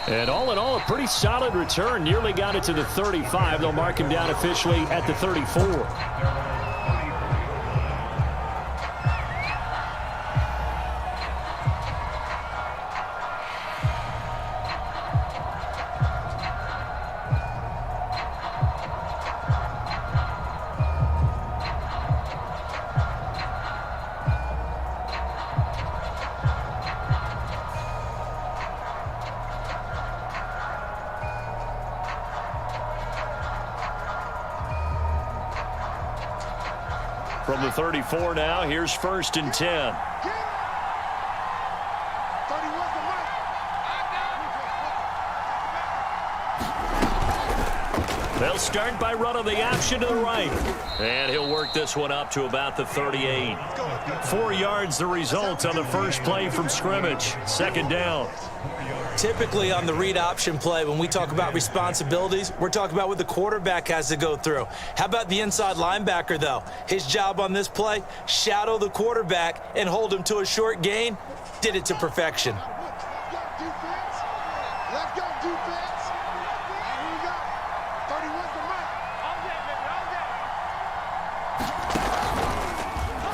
And all in all, a pretty solid return. Nearly got it to the 35. They'll mark him down officially at the 34. From the 34 now, here's 1st and 10. They'll start by running the option to the right. And he'll work this one up to about the 38. 4 yards the result on the first play from scrimmage. 2nd down. Typically on the read option play, when we talk about responsibilities, we're talking about what the quarterback has to go through. How about the inside linebacker, though? His job on this play, shadow the quarterback and hold him to a short gain. Did it to perfection.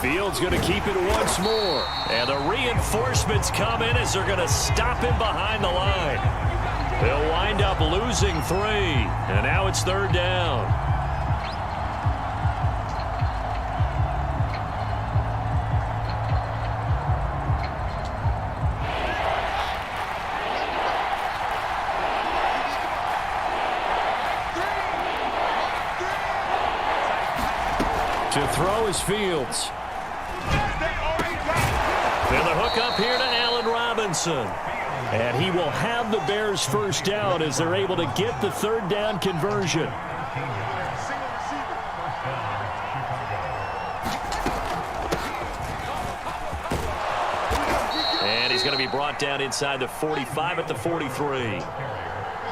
Fields going to keep it once more. And the reinforcements come in as they're going to stop him behind the line. They'll wind up losing 3. And now it's 3rd down. To throw is Fields. And the hook up here to Allen Robinson. And he will have the Bears first down as they're able to get the 3rd down conversion. And he's going to be brought down inside the 45 at the 43.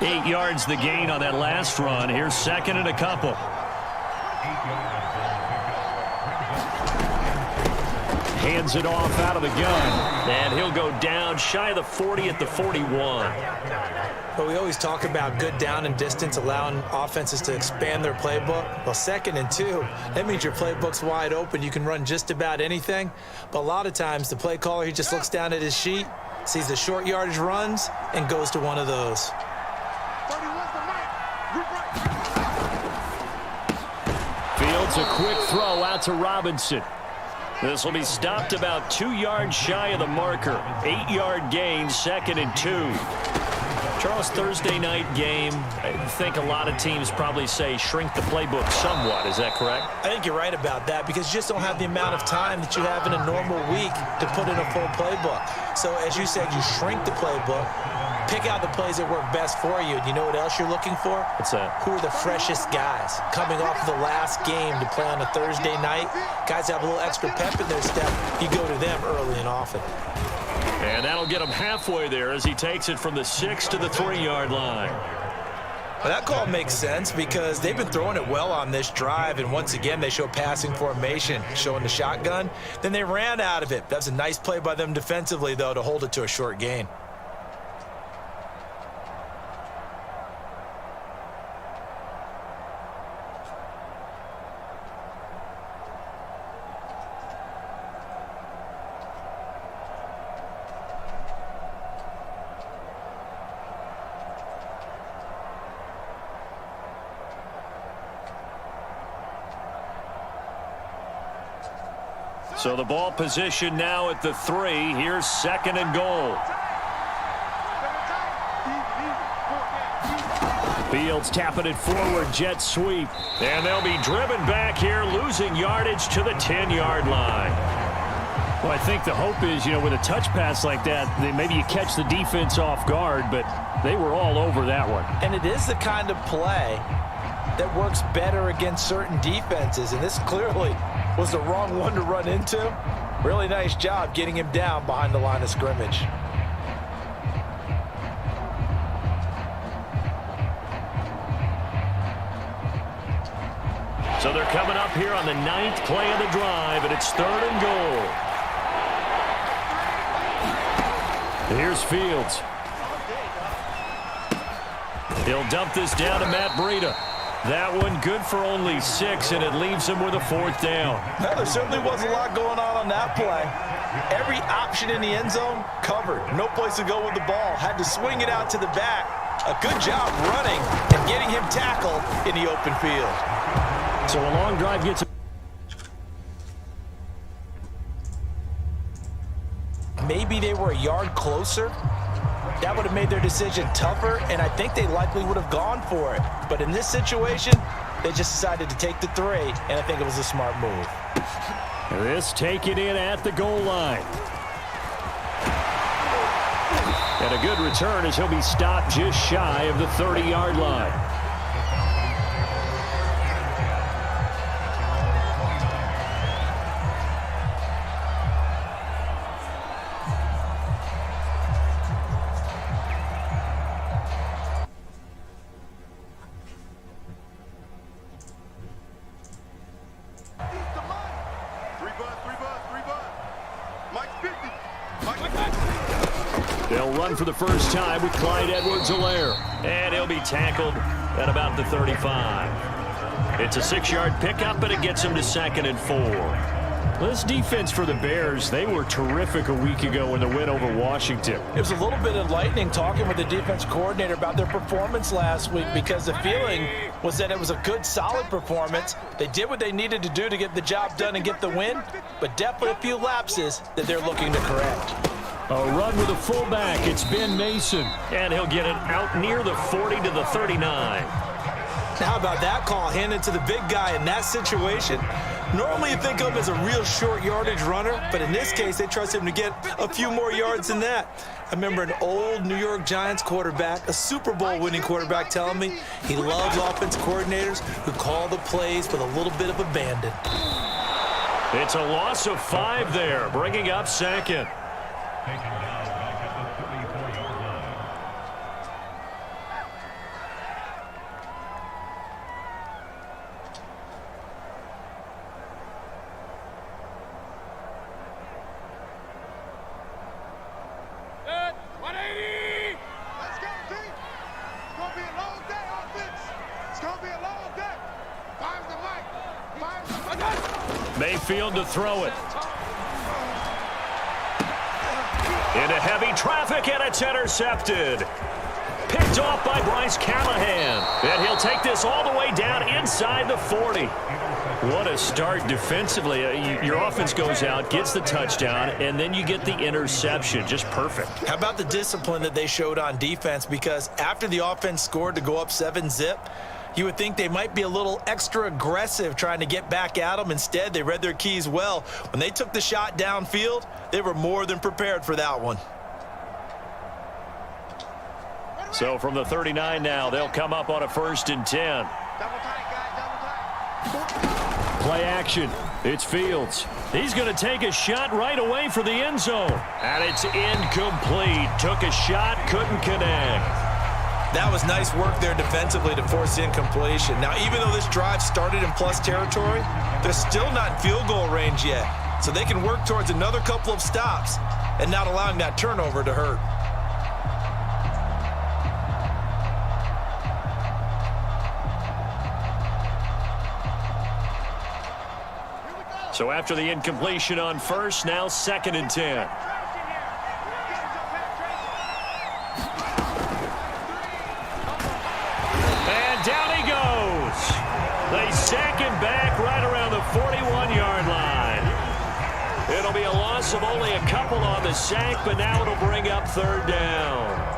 8 yards the gain on that last run. Here's 2nd and a couple. Hands it off out of the gun. And he'll go down shy of the 40 at the 41. But we always talk about good down and distance, allowing offenses to expand their playbook. Well, 2nd and 2, that means your playbook's wide open. You can run just about anything. But a lot of times, the play caller, he just looks down at his sheet, sees the short yardage runs, and goes to one of those. Fields a quick throw out to Robinson. This will be stopped about 2 yards shy of the marker. 8-yard gain, 2nd and 2. Charles, Thursday night game, I think a lot of teams probably say shrink the playbook somewhat. Is that correct? I think you're right about that because you just don't have the amount of time that you have in a normal week to put in a full playbook. So as you said, you shrink the playbook, pick out the plays that work best for you. And you know what else you're looking for? What's that? Who are the freshest guys coming off of the last game to play on a Thursday night? Guys have a little extra pep in their step. You go to them early and often. And that'll get him halfway there as he takes it from the 6 to the 3-yard line. Well, that call makes sense because they've been throwing it well on this drive, and once again they show passing formation, showing the shotgun. Then they ran out of it. That was a nice play by them defensively, though, to hold it to a short gain. So the ball position now at the 3. Here's 2nd and goal. Fields tapping it forward, jet sweep. And they'll be driven back here, losing yardage to the 10-yard line. Well, I think the hope is, with a touch pass like that, maybe you catch the defense off guard, but they were all over that one. And it is the kind of play that works better against certain defenses, and this clearly was the wrong one to run into. Really nice job getting him down behind the line of scrimmage. So they're coming up here on the 9th play of the drive, and it's 3rd and goal. Here's Fields. He'll dump this down to Matt Breida. That one good for only 6, and it leaves him with a 4th down. Well, there certainly was a lot going on that play. Every option in the end zone covered. No place to go with the ball. Had to swing it out to the back. A good job running and getting him tackled in the open field. So a long drive gets... Maybe they were a yard closer. That would have made their decision tougher, and I think they likely would have gone for it. But in this situation, they just decided to take the 3, and I think it was a smart move. This taken in at the goal line. And a good return as he'll be stopped just shy of the 30-yard line. They'll run for the first time with Clyde Edwards-Helaire. And he'll be tackled at about the 35. It's a 6-yard pickup, and it gets him to 2nd and 4. This defense for the Bears, they were terrific a week ago in the win over Washington. It was a little bit enlightening talking with the defense coordinator about their performance last week, because the feeling was that it was a good, solid performance. They did what they needed to do to get the job done and get the win, but definitely a few lapses that they're looking to correct. A run with a fullback. It's Ben Mason. And he'll get it out near the 40 to the 39. How about that call handed to the big guy in that situation? Normally you think of him as a real short yardage runner, but in this case they trust him to get a few more yards than that. I remember an old New York Giants quarterback, a Super Bowl winning quarterback, telling me he loves offense coordinators who call the plays with a little bit of abandon. It's a loss of 5 there, bringing up 2nd. Mayfield to throw it. Into heavy traffic, and it's intercepted. Picked off by Bryce Callahan. And he'll take this all the way down inside the 40. What a start defensively. Your offense goes out, gets the touchdown, and then you get the interception. Just perfect. How about the discipline that they showed on defense? Because after the offense scored to go up 7-zip, you would think they might be a little extra aggressive trying to get back at them. Instead, they read their keys well. When they took the shot downfield, they were more than prepared for that one. So from the 39 now, they'll come up on a 1st and 10. Play action. It's Fields. He's going to take a shot right away for the end zone. And it's incomplete. Took a shot, couldn't connect. That was nice work there defensively to force incompletion. Now, even though this drive started in plus territory, they're still not in field goal range yet. So they can work towards another couple of stops and not allowing that turnover to hurt. So after the incompletion on 1st, now 2nd and 10. They sack him back right around the 41-yard line. It'll be a loss of only a couple on the sack, but now it'll bring up 3rd down.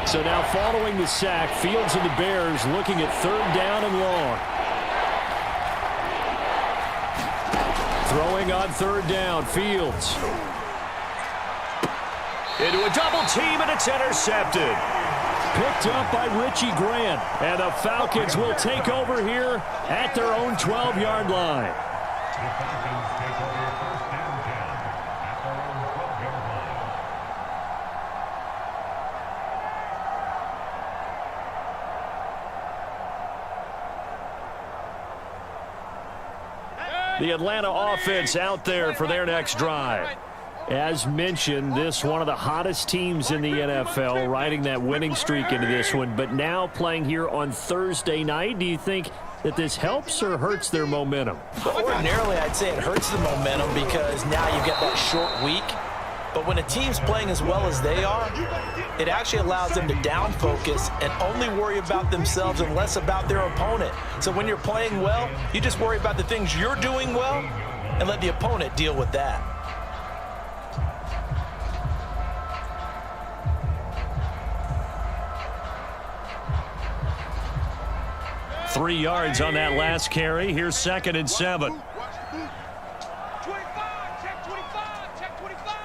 So now following the sack, Fields and the Bears looking at 3rd down and long. Throwing on 3rd down, Fields. Into a double team, and it's intercepted. Picked up by Richie Grant. And the Falcons will take over here at their own 12-yard line. The Atlanta offense out there for their next drive. As mentioned, this one of the hottest teams in the NFL, riding that winning streak into this one, but now playing here on Thursday night. Do you think that this helps or hurts their momentum? Well, ordinarily, I'd say it hurts the momentum because now you get that short week. But when a team's playing as well as they are, it actually allows them to down focus and only worry about themselves and less about their opponent. So when you're playing well, you just worry about the things you're doing well and let the opponent deal with that. 3 yards on that last carry. Here's 2nd and 7. 25, check 25, check 25.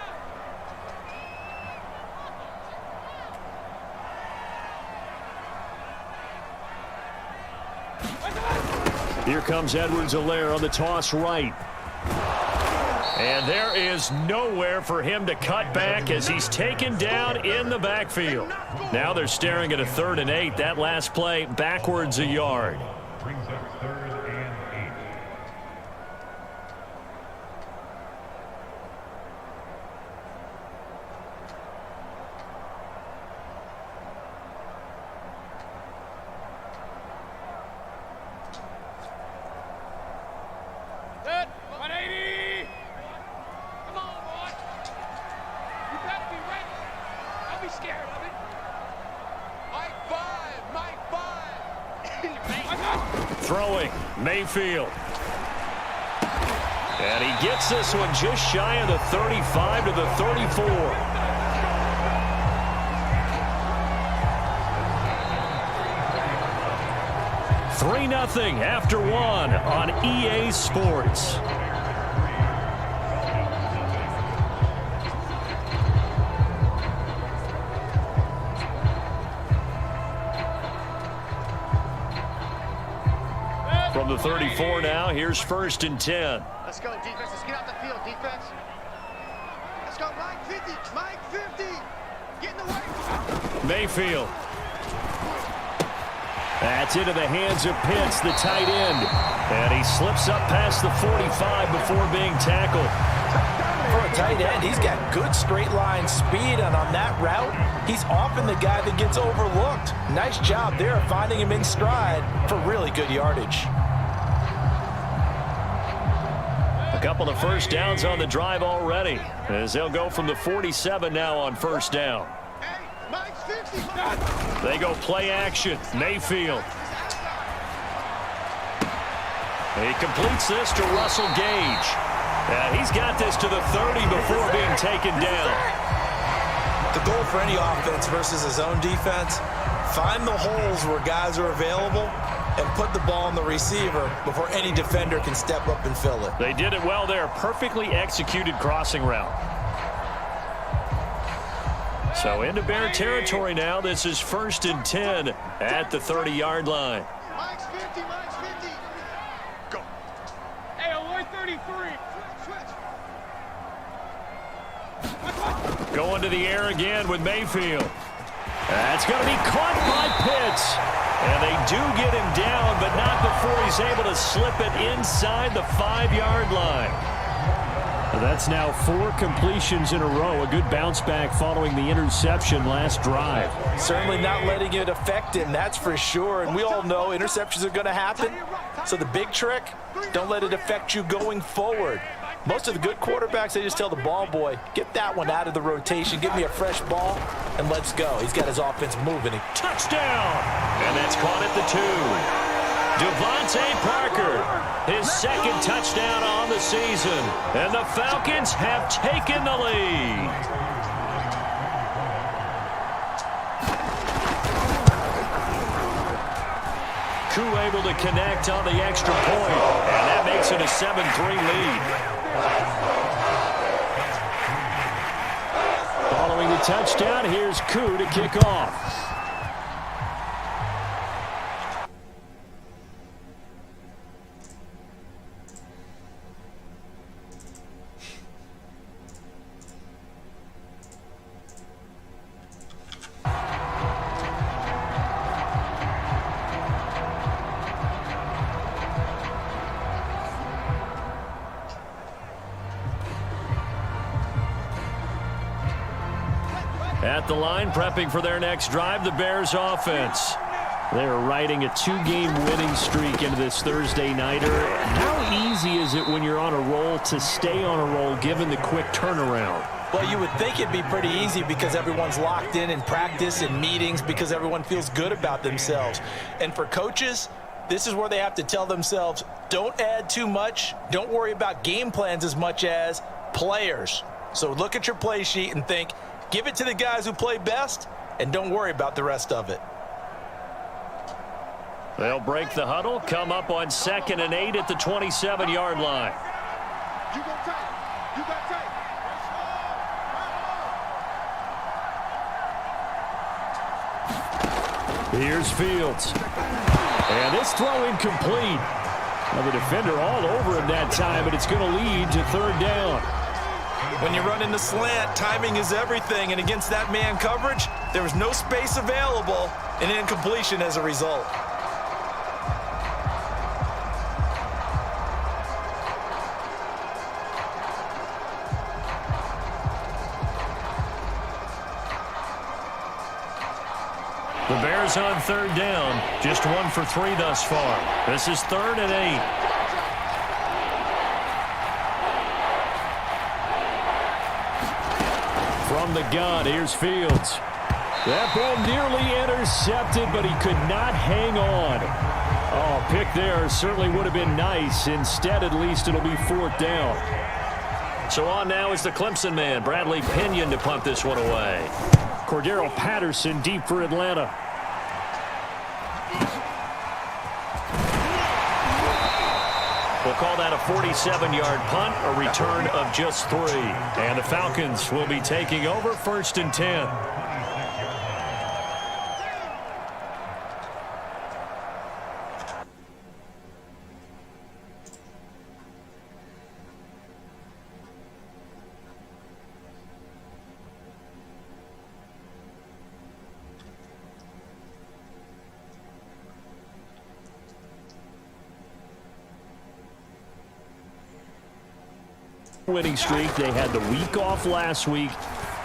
Here comes Edwards-Helaire on the toss right. And there is nowhere for him to cut back as he's taken down in the backfield. Now they're staring at a 3rd and 8. That last play backwards a yard. Brings up 3rd and 8. Set, 180. Come on, boy. You better be ready. Don't be scared of it. Mike 5. Throwing, Mayfield. And he gets this one just shy of the 35 to the 34. Three 0 after one on EA Sports. From the 34 now, here's 1st and 10. Let's go, defense. Let's get out the field, defense. Let's go, Mike 50. Mike 50. Get in the way. Mayfield. That's into the hands of Pitts, the tight end. And he slips up past the 45 before being tackled. For a tight end, he's got good straight line speed, and on that route, he's often the guy that gets overlooked. Nice job there finding him in stride for really good yardage. A couple of first downs on the drive already, as they'll go from the 47 now on 1st down. Hey, Mike's 50. They go play action. Mayfield. He completes this to Russell Gage. He's got this to the 30 before being taken down. The goal for any offense versus his own defense, find the holes where guys are available and put the ball on the receiver before any defender can step up and fill it. They did it well there. Perfectly executed crossing route. So into Bear territory now. This is 1st and 10 at the 30-yard line. Mike's 50. Mike's 50. Go. Hey, avoid 33. Going to the air again with Mayfield. That's going to be caught by Pitts. And they do get him down, but not before he's able to slip it inside the 5-yard line. That's now 4 completions in a row. A good bounce back following the interception last drive. Certainly not letting it affect him, that's for sure. And we all know interceptions are going to happen. So the big trick, don't let it affect you going forward. Most of the good quarterbacks, they just tell the ball boy, get that one out of the rotation, give me a fresh ball, and let's go. He's got his offense moving. Touchdown! And that's caught at the 2. Devontae Parker, his 2nd touchdown on the season. And the Falcons have taken the lead. Koo able to connect on the extra point, and that makes it a 7-3 lead. Following the touchdown, here's Koo to kick off. At the line, prepping for their next drive, the Bears offense. They're riding a 2-game winning streak into this Thursday nighter. How easy is it when you're on a roll to stay on a roll given the quick turnaround? Well, you would think it'd be pretty easy because everyone's locked in practice and meetings because everyone feels good about themselves. And for coaches, this is where they have to tell themselves, don't add too much. Don't worry about game plans as much as players. So look at your play sheet and think, give it to the guys who play best, and don't worry about the rest of it. They'll break the huddle, come up on 2nd and 8 at the 27-yard line. You go tight. You got tight. Here's Fields. And this throw incomplete. Now the defender all over him that time, but it's going to lead to 3rd down. When you run in the slant, timing is everything, and against that man coverage, there was no space available, and incompletion as a result. The Bears on 3rd down, just 1 for 3 thus far. This is 3rd and 8. From the gun, here's Fields. That ball nearly intercepted, but he could not hang on. Oh, pick there certainly would have been nice. Instead, at least, it'll be 4th down. So on now is the Clemson man, Bradley Pinion, to punt this one away. Cordero Patterson deep for Atlanta. We'll call that a 47-yard punt, a return of just 3. And the Falcons will be taking over 1st and 10. Winning streak. They had the week off last week.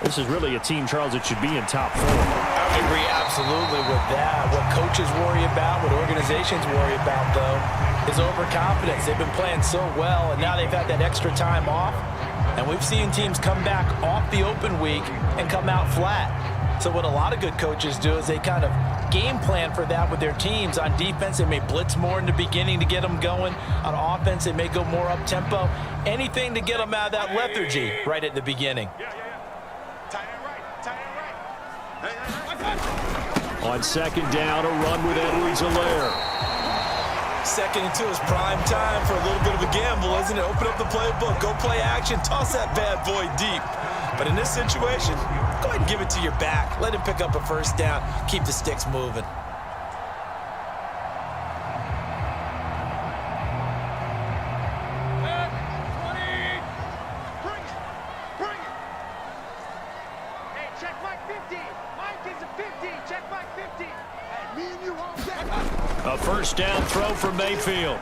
This is really a team, Charles, that should be in top 4. I agree absolutely with that. What coaches worry about, what organizations worry about, though, is overconfidence. They've been playing so well, and now they've had that extra time off. And we've seen teams come back off the open week and come out flat. So what a lot of good coaches do is they kind of game plan for that with their teams. On defense, they may blitz more in the beginning to get them going. On offense, they may go more up-tempo. Anything to get them out of that lethargy right at the beginning. On 2nd down, a run with Edwards-Helaire. 2nd and 2 is prime time for a little bit of a gamble, isn't it? Open up the playbook, go play action, toss that bad boy deep. But in this situation, go ahead and give it to your back. Let him pick up a 1st down. Keep the sticks moving. A 1st down throw from Mayfield.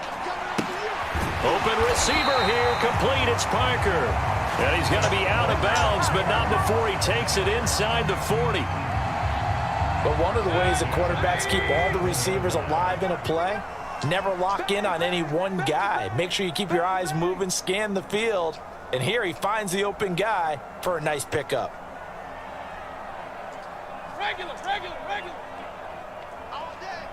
Open receiver here, complete. It's Parker. And he's going to be out of bounds, but not before he takes it inside the 40. But one of the ways that quarterbacks keep all the receivers alive in a play, never lock in on any one guy. Make sure you keep your eyes moving, scan the field. And here he finds the open guy for a nice pickup. Regular. All day.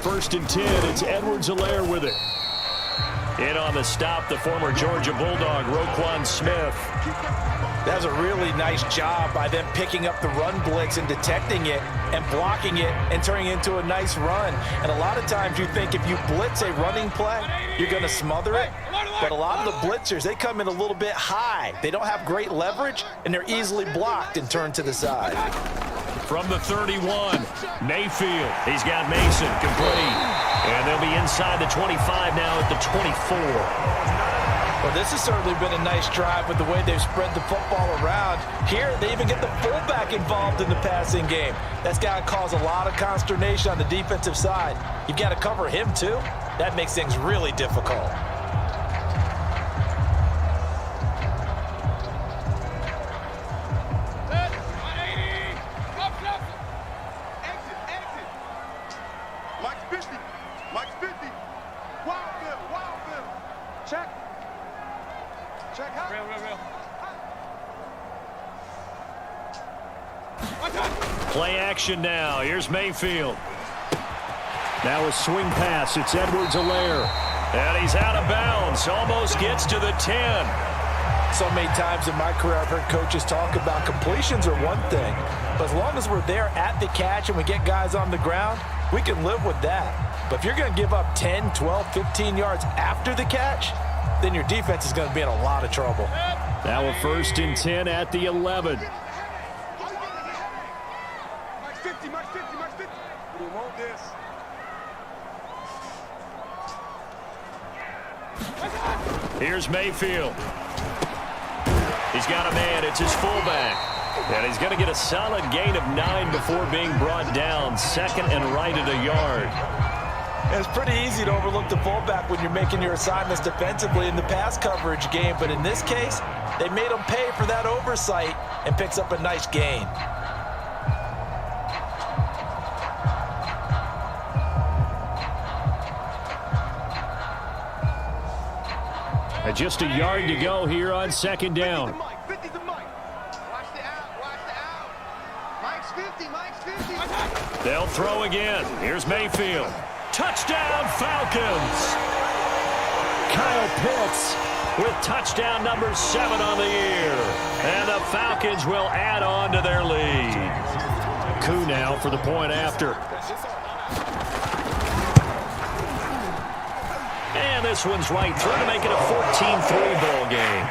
1st and 10, it's Edwards-Helaire with it. In on the stop, the former Georgia Bulldog, Roquan Smith. That was a really nice job by them picking up the run blitz and detecting it and blocking it and turning it into a nice run. And a lot of times you think if you blitz a running play, you're going to smother it. But a lot of the blitzers, they come in a little bit high. They don't have great leverage, and they're easily blocked and turned to the side. From the 31, Mayfield. He's got Mason complete. And they'll be inside the 25 now at the 24. Well, this has certainly been a nice drive with the way they've spread the football around. Here, they even get the fullback involved in the passing game. That's got to cause a lot of consternation on the defensive side. You've got to cover him, too. That makes things really difficult. Real. Play action now. Here's Mayfield. Now a swing pass. It's Edwards-Helaire. And he's out of bounds. Almost gets to the 10. So many times in my career I've heard coaches talk about completions are one thing, but as long as we're there at the catch and we get guys on the ground, we can live with that. But if you're going to give up 10, 12, 15 yards after the catch, then your defense is going to be in a lot of trouble. Now a 1st and 10 at the 11. Max 50. We want this. Here's Mayfield. He's got a man. It's his fullback. And he's going to get a solid gain of 9 before being brought down. 2nd and right at a yard. It's pretty easy to overlook the fullback when you're making your assignments defensively in the pass coverage game. But in this case, they made him pay for that oversight and picks up a nice gain. And just a yard to go here on 2nd down. 50's the Mike. Watch the out. Mike's 50. They'll throw again. Here's Mayfield. Touchdown, Falcons! Kyle Pitts with touchdown number 7 on the year. And the Falcons will add on to their lead. Koo now for the point after. And this one's right through to make it a 14-3 ball game.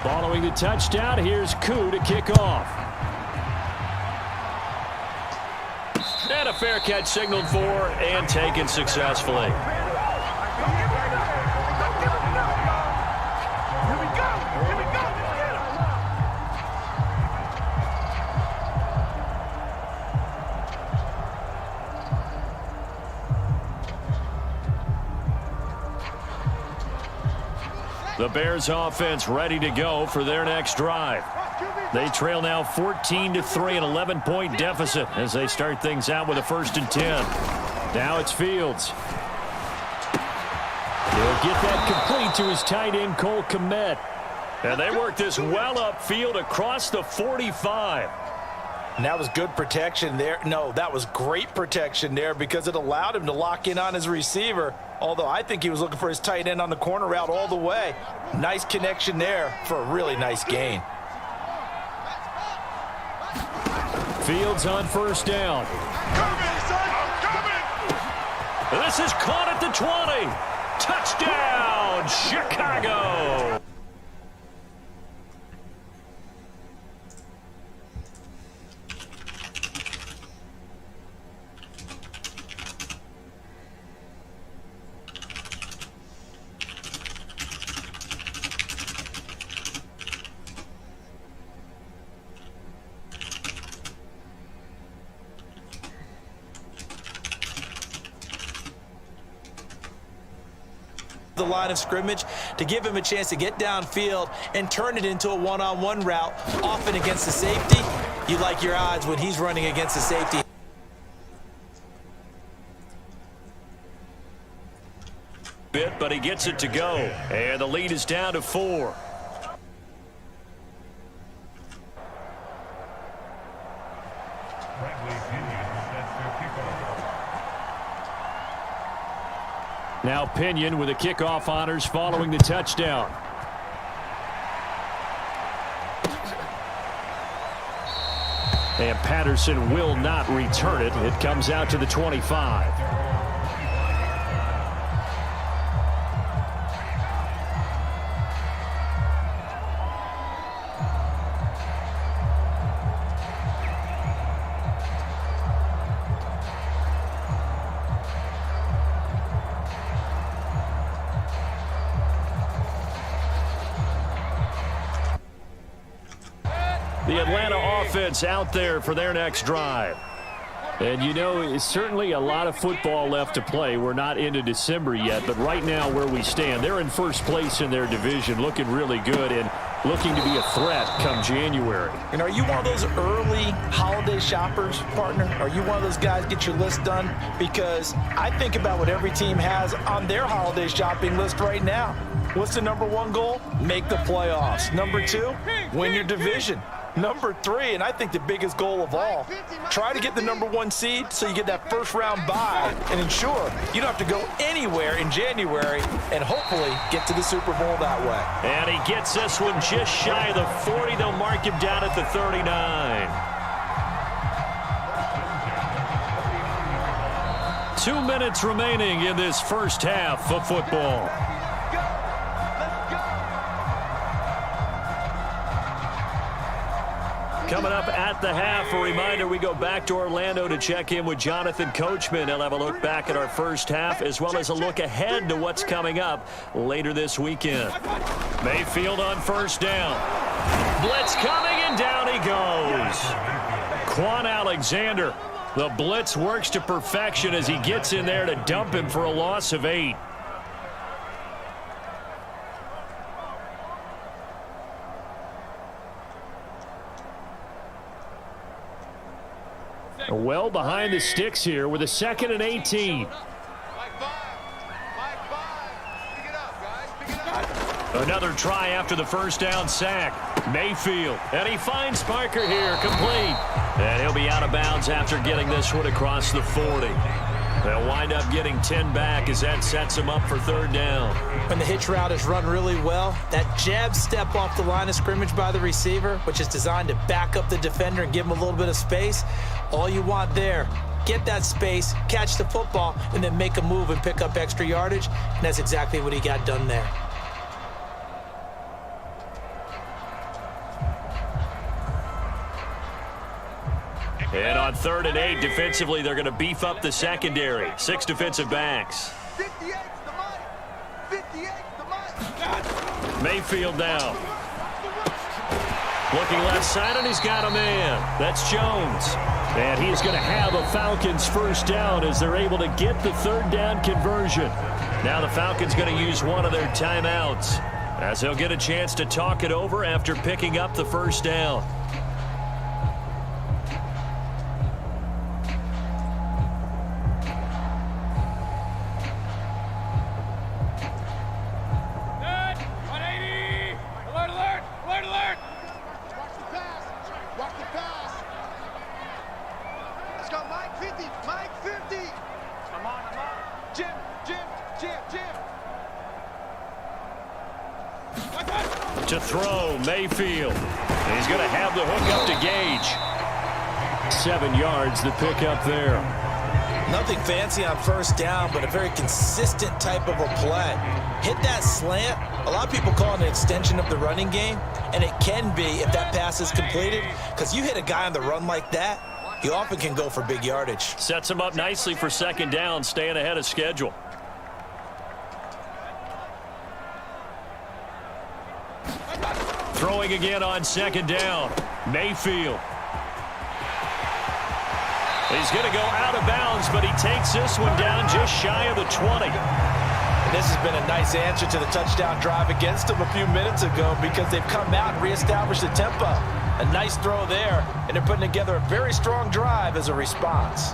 Following the touchdown, here's Koo to kick off. And a fair catch signaled for and taken successfully. The Bears offense ready to go for their next drive. They trail now 14-3, an 11-point deficit as they start things out with a 1st and 10. Now it's Fields. He'll get that complete to his tight end, Cole Kmet. And they work this well upfield across the 45. And that was good protection there. No, that was great protection there because it allowed him to lock in on his receiver. Although I think he was looking for his tight end on the corner route all the way. Nice connection there for a really nice gain. Fields on 1st down. This is caught at the 20. Touchdown, Chicago. The line of scrimmage to give him a chance to get downfield and turn it into a one-on-one route, often against the safety. You like your odds when he's running against the safety. But he gets it to go, and the lead is down to 4. Now Pinion with the kickoff honors following the touchdown. And Patterson will not return it. It comes out to the 25. The Atlanta offense out there for their next drive. And, you know, it's certainly a lot of football left to play. We're not into December yet, but right now where we stand, they're in first place in their division, looking really good. And looking to be a threat come January. And are you one of those early holiday shoppers, partner? Are you one of those guys get your list done? Because I think about what every team has on their holiday shopping list right now. What's the number one goal? Make the playoffs. Number two, win your division. Number three, and I think the biggest goal of all, try to get the number one seed so you get that first round bye and ensure you don't have to go anywhere in January and hopefully get to the Super Bowl that way. And he gets this one just shy of the 40. They'll mark him down at the 39. 2 minutes remaining in this first half of football. Coming up at the half, a reminder, we go back to Orlando to check in with Jonathan Coachman. He'll have a look back at our first half as well as a look ahead to what's coming up later this weekend. Mayfield on first down. Blitz coming, and down he goes. Quan Alexander. The blitz works to perfection as he gets in there to dump him for a loss of 8. Well behind the sticks here with a 2nd and 18. Another try after the first down sack. Mayfield, and he finds Parker here, complete. And he'll be out of bounds after getting this one across the 40. They'll wind up getting 10 back as that sets him up for 3rd down. When the hitch route is run really well, that jab step off the line of scrimmage by the receiver, which is designed to back up the defender and give him a little bit of space, all you want there, get that space, catch the football, and then make a move and pick up extra yardage, and that's exactly what he got done there. And on 3rd and 8, defensively, they're going to beef up the secondary. 6 defensive backs. 58's the money. 58's the money. Mayfield now. Looking left side, and he's got a man. That's Jones. And he's going to have a Falcons first down as they're able to get the 3rd down conversion. Now the Falcons going to use one of their timeouts as they'll get a chance to talk it over after picking up the first down. To throw, Mayfield. And he's going to have the hook up to Gage. 7 yards, the pick up there. Nothing fancy on first down, but a very consistent type of a play. Hit that slant. A lot of people call it an extension of the running game, and it can be if that pass is completed, because you hit a guy on the run like that, he often can go for big yardage. Sets him up nicely for 2nd down, staying ahead of schedule. Throwing again on 2nd down. Mayfield. He's going to go out of bounds, but he takes this one down just shy of the 20. And this has been a nice answer to the touchdown drive against them a few minutes ago because they've come out and reestablished the tempo. A nice throw there, and they're putting together a very strong drive as a response.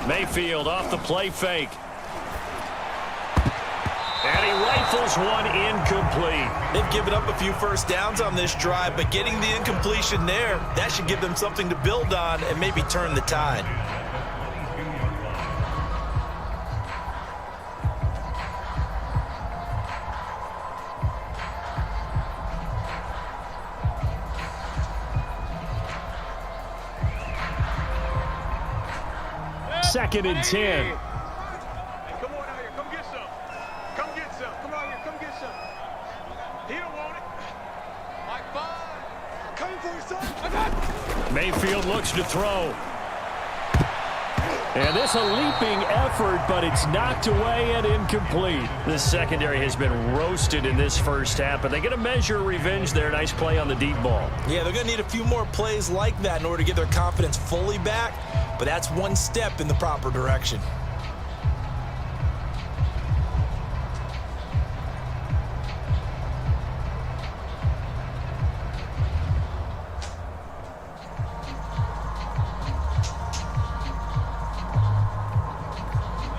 Mayfield off the play fake. And he rifles one incomplete. They've given up a few first downs on this drive, but getting the incompletion there, that should give them something to build on and maybe turn the tide. Second and 10. Come on out here. Come get some. Come get some. Come on here. Come get some. He don't want it. Mike 5. Coming for you, son. Mayfield looks to throw. And this a leaping effort, but it's knocked away and incomplete. This secondary has been roasted in this first half, but they get a measure of revenge there. Nice play on the deep ball. Yeah, they're going to need a few more plays like that in order to get their confidence fully back, but that's one step in the proper direction.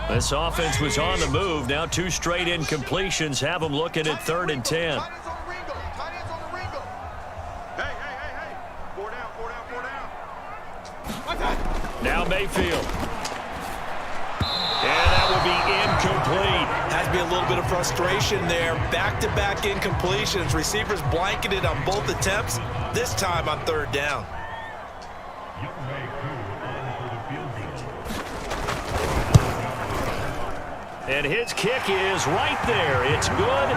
This offense was on the move. Now 2 straight incompletions have them looking at 3rd and 10. Tight ends on the Ringo. Tight ends on the Ringo. Hey. 4 down, 4 down, 4 down. Now Mayfield. And that will be incomplete. Has to be a little bit of frustration there. Back-to-back incompletions. Receivers blanketed on both attempts, this time on 3rd down. And his kick is right there. It's good.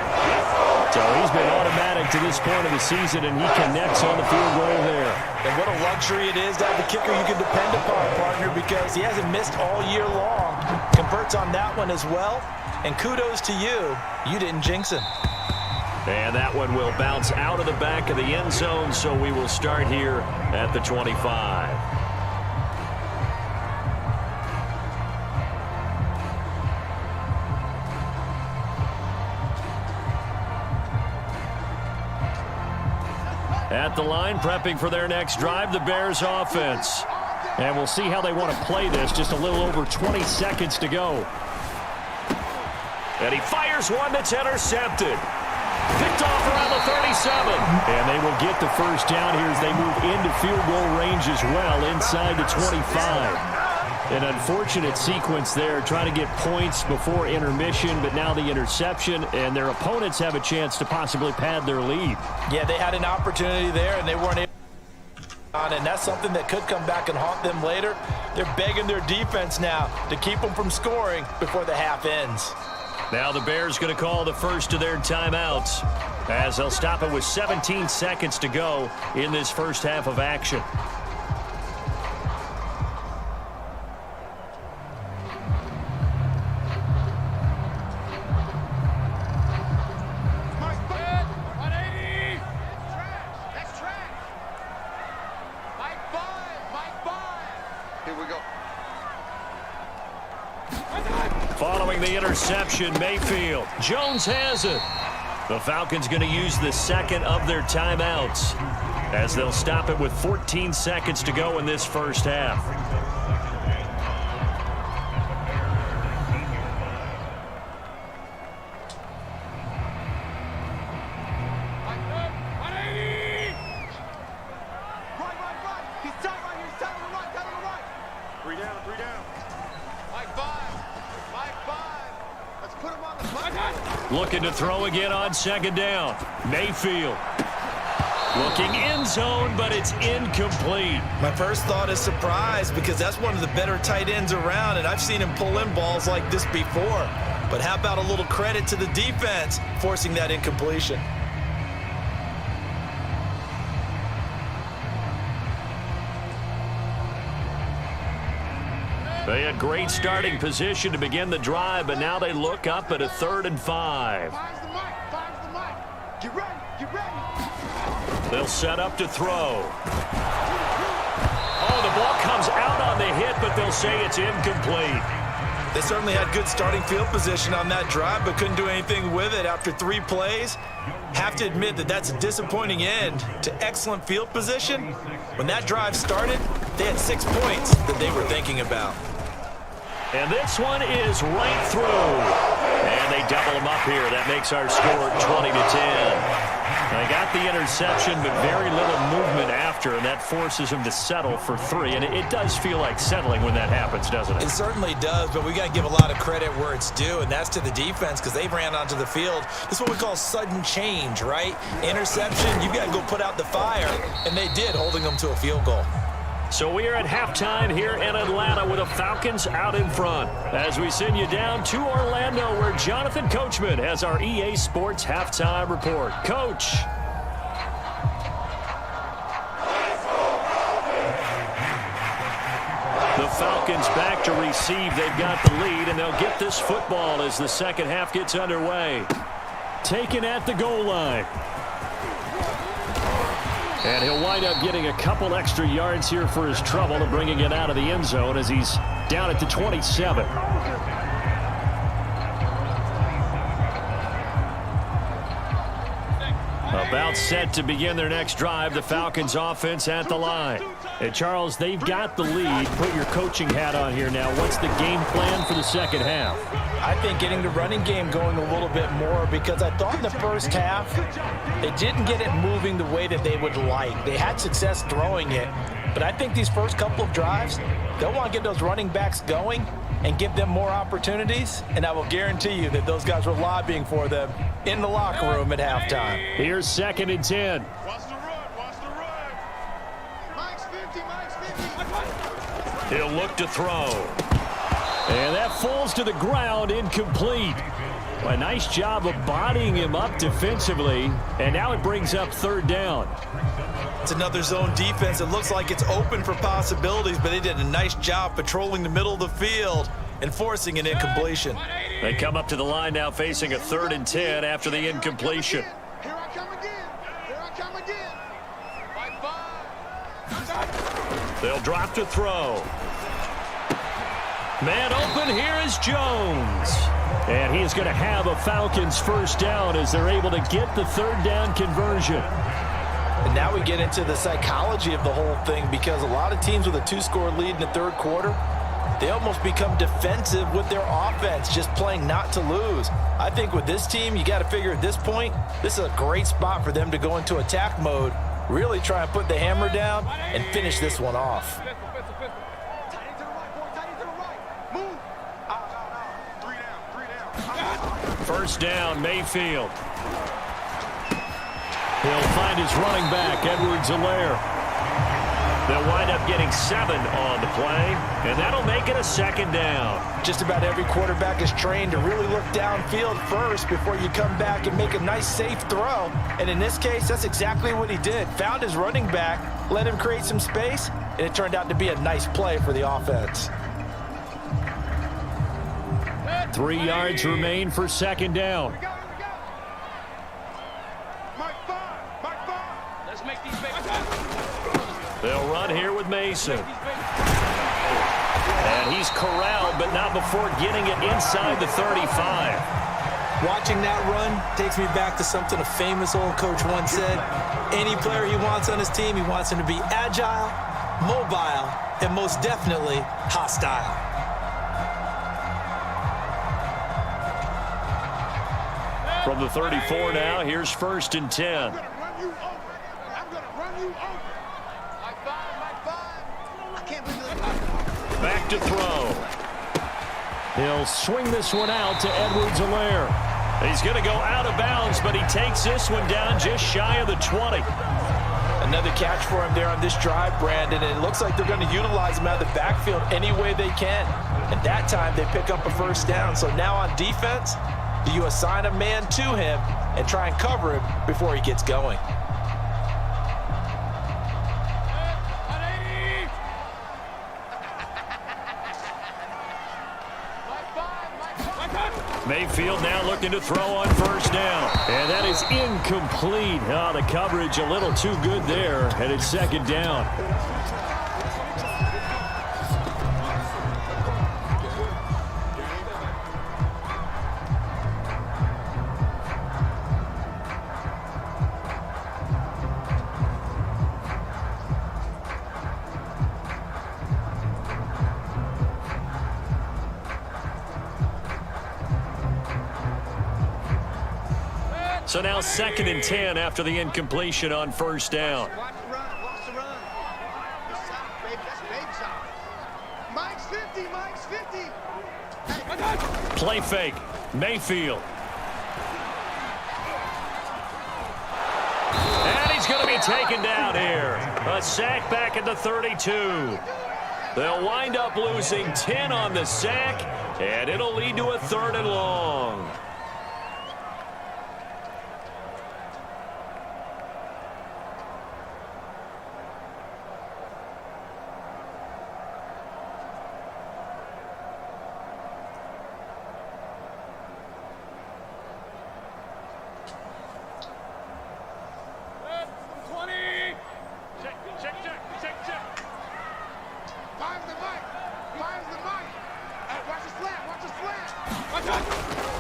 So he's been automatic to this point of the season, and he connects on the field goal there. And what a luxury it is to have a kicker you can depend upon, partner, because he hasn't missed all year long. Converts on that one as well. And kudos to you. You didn't jinx him. And that one will bounce out of the back of the end zone, so we will start here at the 25. At the line, prepping for their next drive, the Bears offense. And we'll see how they want to play this. Just a little over 20 seconds to go. And he fires one that's intercepted. Picked off around the 37. And they will get the first down here as they move into field goal range as well, inside the 25. An unfortunate sequence there, trying to get points before intermission, but now the interception, and their opponents have a chance to possibly pad their lead. Yeah, they had an opportunity there, and they weren't able to, and that's something that could come back and haunt them later. They're begging their defense now to keep them from scoring before the half ends. Now the Bears going to call the first of their timeouts as they'll stop it with 17 seconds to go in this first half of action. Following the interception, Mayfield. Jones has it. The Falcons going to use the second of their timeouts as they'll stop it with 14 seconds to go in this first half. Looking to throw again on 2nd down. Mayfield. Looking end zone, but it's incomplete. My first thought is surprise because that's one of the better tight ends around, and I've seen him pull in balls like this before. But how about a little credit to the defense forcing that incompletion? They had great starting position to begin the drive, but now they look up at a 3rd and 5. Finds the mic. Finds the mic. Get ready. Get ready. They'll set up to throw. Oh, the ball comes out on the hit, but they'll say it's incomplete. They certainly had good starting field position on that drive, but couldn't do anything with it after 3 plays. Have to admit that that's a disappointing end to excellent field position. When that drive started, they had 6 points that they were thinking about. And this one is right through. And they double them up here. That makes our score 20-10. They got the interception, but very little movement after, and that forces them to settle for 3. And it does feel like settling when that happens, doesn't it? It certainly does, but we got to give a lot of credit where it's due, and that's to the defense because they ran onto the field. This is what we call sudden change, right? Interception, you got to go put out the fire, and they did, holding them to a field goal. So we are at halftime here in Atlanta with the Falcons out in front. As we send you down to Orlando where Jonathan Coachman has our EA Sports halftime report. Coach. The Falcons back to receive. They've got the lead, and they'll get this football as the second half gets underway. Taken at the goal line. And he'll wind up getting a couple extra yards here for his trouble and bringing it out of the end zone as he's down at the 27. About set to begin their next drive, the Falcons offense at the line. And Charles, they've got the lead. Put your coaching hat on here now. What's the game plan for the second half? I think getting the running game going a little bit more, because I thought in the first half they didn't get it moving the way that they would like. They had success throwing it, but I think these first couple of drives, they'll want to get those running backs going and give them more opportunities, and I will guarantee you that those guys were lobbying for them in the locker room at halftime. Here's 2nd and 10. Watch the run. Watch the run. Mike's 50. Mike's 50. He'll look to throw. And that falls to the ground, incomplete. A nice job of bodying him up defensively, and now it brings up 3rd down. It's another zone defense. It looks like it's open for possibilities, but they did a nice job patrolling the middle of the field and forcing an incompletion. They come up to the line now facing a 3rd and 10 after the incompletion. Here I come again. Here I come again. Bye-bye. They'll drop to throw. Man open, here is Jones. And he's going to have a Falcons 1st down as they're able to get the 3rd down conversion. And now we get into the psychology of the whole thing, because a lot of teams with a 2-score lead in the 3rd quarter, they almost become defensive with their offense, just playing not to lose. I think with this team, you got to figure at this point, this is a great spot for them to go into attack mode, really try and put the hammer down and finish this one off. Tight end to the right, boy. Tight end to the right. Move. Out. 3 down. 3 down. 1st down, Mayfield. He'll find his running back, Edwards-Helaire. They'll wind up getting 7 on the play, and that'll make it a 2nd down. Just about every quarterback is trained to really look downfield first before you come back and make a nice, safe throw. And in this case, that's exactly what he did. Found his running back, let him create some space, and it turned out to be a nice play for the offense. 3 yards remain for 2nd down. Here we go. Mike 5. Mike 5. Let's make these babies. They'll run here with Mason. And he's corralled, but not before getting it inside the 35. Watching that run takes me back to something a famous old coach once said. Any player he wants on his team, he wants him to be agile, mobile, and most definitely hostile. From the 34 now, here's 1st and 10. I'm going to run you over. I'm going to run you over. Mike 5. Mike 5. I can't believe it. Back to throw. He'll swing this one out to Edwards-Helaire. He's going to go out of bounds, but he takes this one down just shy of the 20. Another catch for him there on this drive, Brandon, and it looks like they're going to utilize him out of the backfield any way they can. And that time they pick up a 1st down. So now on defense, do you assign a man to him and try and cover him before he gets going? Mayfield now looking to throw on 1st down. And that is incomplete. Oh, the coverage a little too good there, and it's 2nd down. So now 2nd and 10 after the incompletion on 1st down. Watch the run. Watch the run. This side, baby. That's baby side. Mike's 50. Mike's 50. Hey. Play fake. Mayfield. And he's going to be taken down here. A sack back at the 32. They'll wind up losing 10 on the sack, and it'll lead to a 3rd and long.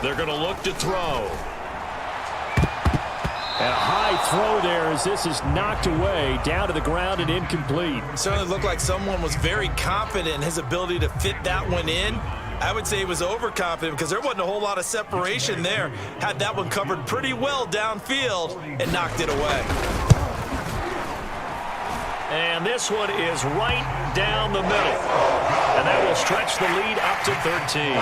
They're going to look to throw. And a high throw there as this is knocked away, down to the ground and incomplete. It certainly looked like someone was very confident in his ability to fit that one in. I would say he was overconfident because there wasn't a whole lot of separation there. Had that one covered pretty well downfield and knocked it away. And this one is right down the middle. And that will stretch the lead up to 13.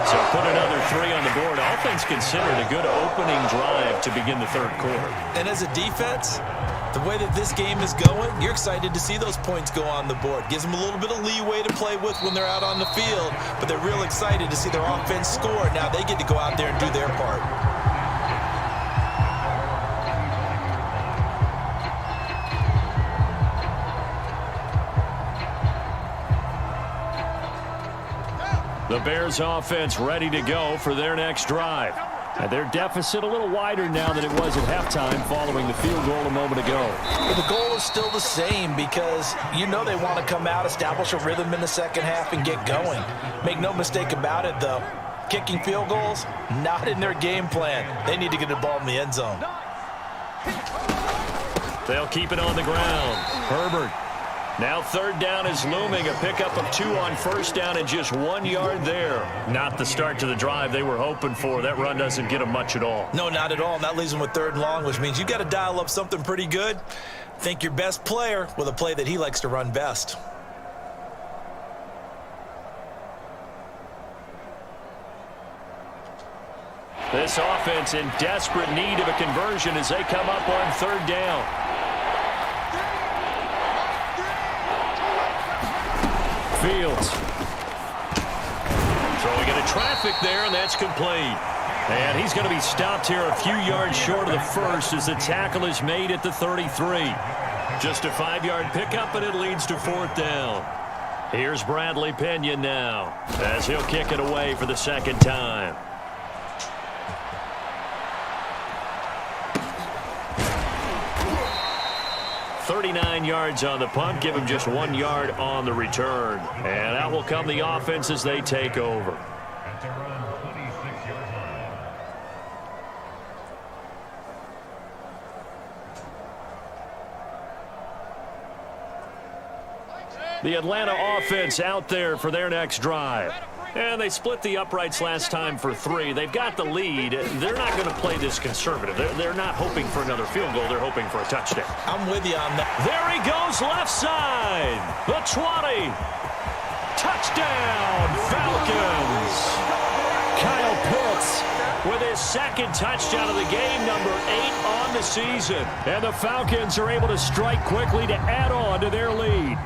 So put another 3 on the board. Offense considered a good opening drive to begin the 3rd quarter. And as a defense, the way that this game is going, you're excited to see those points go on the board. Gives them a little bit of leeway to play with when they're out on the field, but they're real excited to see their offense score. Now they get to go out there and do their part. The Bears offense ready to go for their next drive. And their deficit a little wider now than it was at halftime following the field goal a moment ago. Well, the goal is still the same because you know they want to come out, establish a rhythm in the second half, and get going. Make no mistake about it, though. Kicking field goals, not in their game plan. They need to get the ball in the end zone. They'll keep it on the ground. Herbert. Now 3rd down is looming. A pickup of 2 on 1st down and just 1 yard there. Not the start to the drive they were hoping for. That run doesn't get them much at all. No, not at all. And that leaves them with 3rd and long, which means you got to dial up something pretty good. Think your best player with a play that he likes to run best. This offense in desperate need of a conversion as they come up on 3rd down. Fields. Throwing into traffic there, and that's complete. And he's going to be stopped here a few yards short of the 1st as the tackle is made at the 33. Just a 5-yard pickup, and it leads to 4th down. Here's Bradley Pinion now as he'll kick it away for the 2nd time. 39 yards on the punt, give him just 1 yard on the return. And out will come the offense as they take over. At their own 26-yard line. The Atlanta offense out there for their next drive. And they split the uprights last time for 3. They've got the lead. They're not going to play this conservative. They're not hoping for another field goal. They're hoping for a touchdown. I'm with you on that. There he goes, left side. The 20. Touchdown, Falcons. Kyle Pitts with his 2nd touchdown of the game, number 8 on the season. And the Falcons are able to strike quickly to add on to their lead.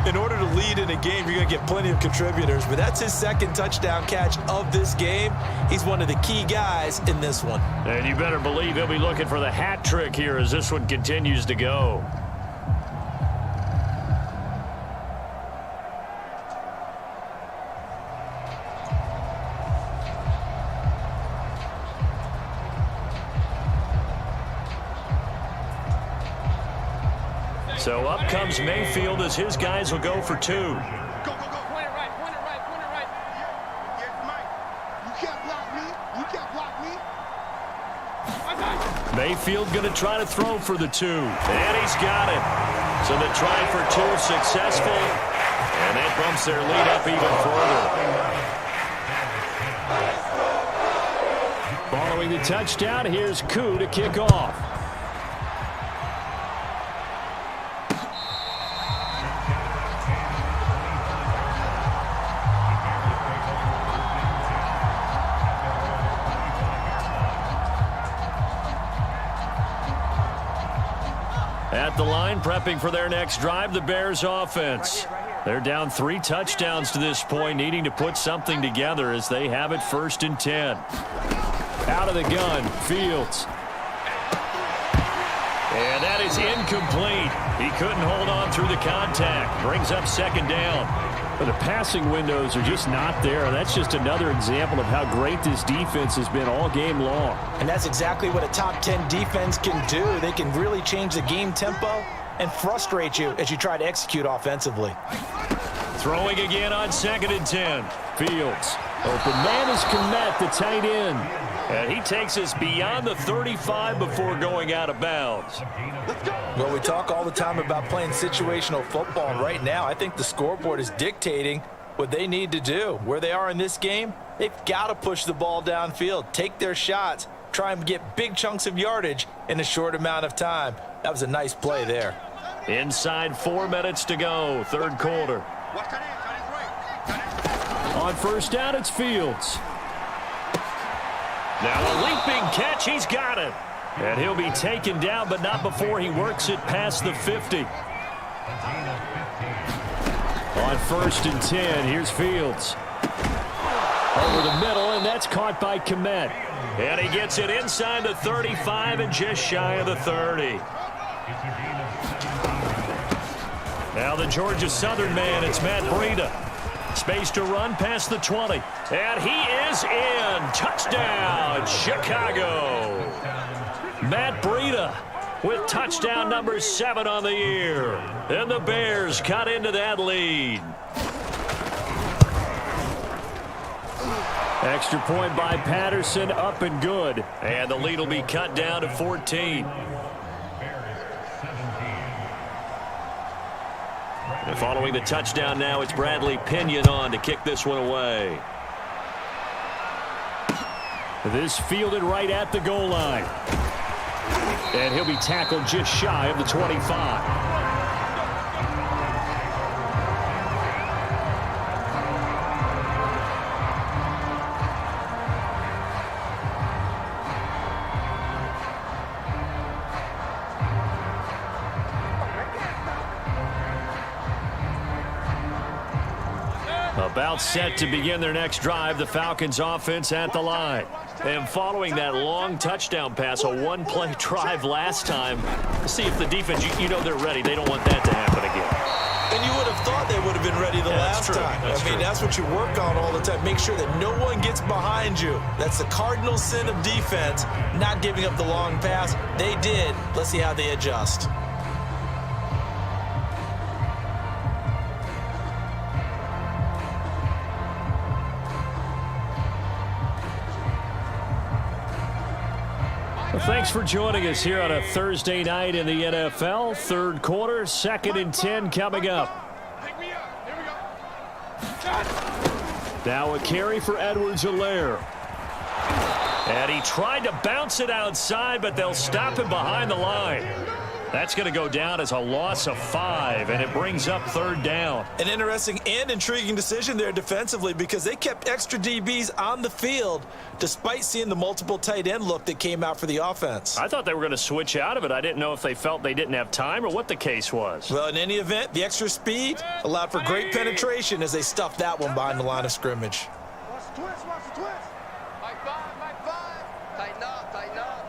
In order to lead in a game, you're going to get plenty of contributors, but that's his 2nd touchdown catch of this game. He's one of the key guys in this one. And you better believe he'll be looking for the hat trick here as this one continues to go. So up comes Mayfield as his guys will go for 2. Go, go, go. Point it right, point it right, point it right. Yes, Mike. You can't block me. You can't block me. Mayfield going to try to throw for the 2. And he's got it. So the try for 2 successful. And that bumps their lead up even further. Following the touchdown, here's Koo to kick off. At the line, prepping for their next drive, the Bears offense. They're down 3 touchdowns to this point, needing to put something together as they have it 1st and 10. Out of the gun, Fields. And that is incomplete. He couldn't hold on through the contact. Brings up 2nd down. But the passing windows are just not there. That's just another example of how great this defense has been all game long. And that's exactly what a top 10 defense can do. They can really change the game tempo and frustrate you as you try to execute offensively. Throwing again on 2nd and 10. Fields. Open man is Kmet, the tight end. And he takes us beyond the 35 before going out of bounds. Well, we talk all the time about playing situational football, and right now I think the scoreboard is dictating what they need to do. Where they are in this game, they've got to push the ball downfield, take their shots, try and get big chunks of yardage in a short amount of time. That was a nice play there. Inside 4 minutes to go, 3rd quarter. On 1st down, it's Fields. Now a leaping catch, he's got it. And he'll be taken down, but not before he works it past the 50. On 1st and 10, here's Fields. Over the middle, and that's caught by Kmet. And he gets it inside the 35 and just shy of the 30. Now the Georgia Southern man, it's Matt Breida. Space to run past the 20. And he is in. Touchdown, Chicago. Matt Breida with touchdown number 7 on the year. And the Bears cut into that lead. Extra point by Patterson, up and good. And the lead will be cut down to 14. And following the touchdown now, it's Bradley Pinion on to kick this one away. This fielded right at the goal line. And he'll be tackled just shy of the 25. About set to begin their next drive, the Falcons offense at the line. And following that long touchdown pass, a one-play drive last time, see if the defense, you know they're ready. They don't want that to happen again. And you would have thought they would have been ready the last time. That's what you work on all the time. Make sure that no one gets behind you. That's the cardinal sin of defense, not giving up the long pass. They did. Let's see how they adjust. Thanks for joining us here on a Thursday night in the NFL. 3rd quarter, 2nd and 10 coming up. Now a carry for Edwards-Helaire. And he tried to bounce it outside, but they'll stop him behind the line. That's going to go down as a loss of 5, and it brings up 3rd down. An interesting and intriguing decision there defensively because they kept extra DBs on the field despite seeing the multiple tight end look that came out for the offense. I thought they were going to switch out of it. I didn't know if they felt they didn't have time or what the case was. Well, in any event, the extra speed allowed for great penetration as they stuffed that one behind the line of scrimmage. Watch the twist, watch the twist. Mike 5. Tighten up, tighten up.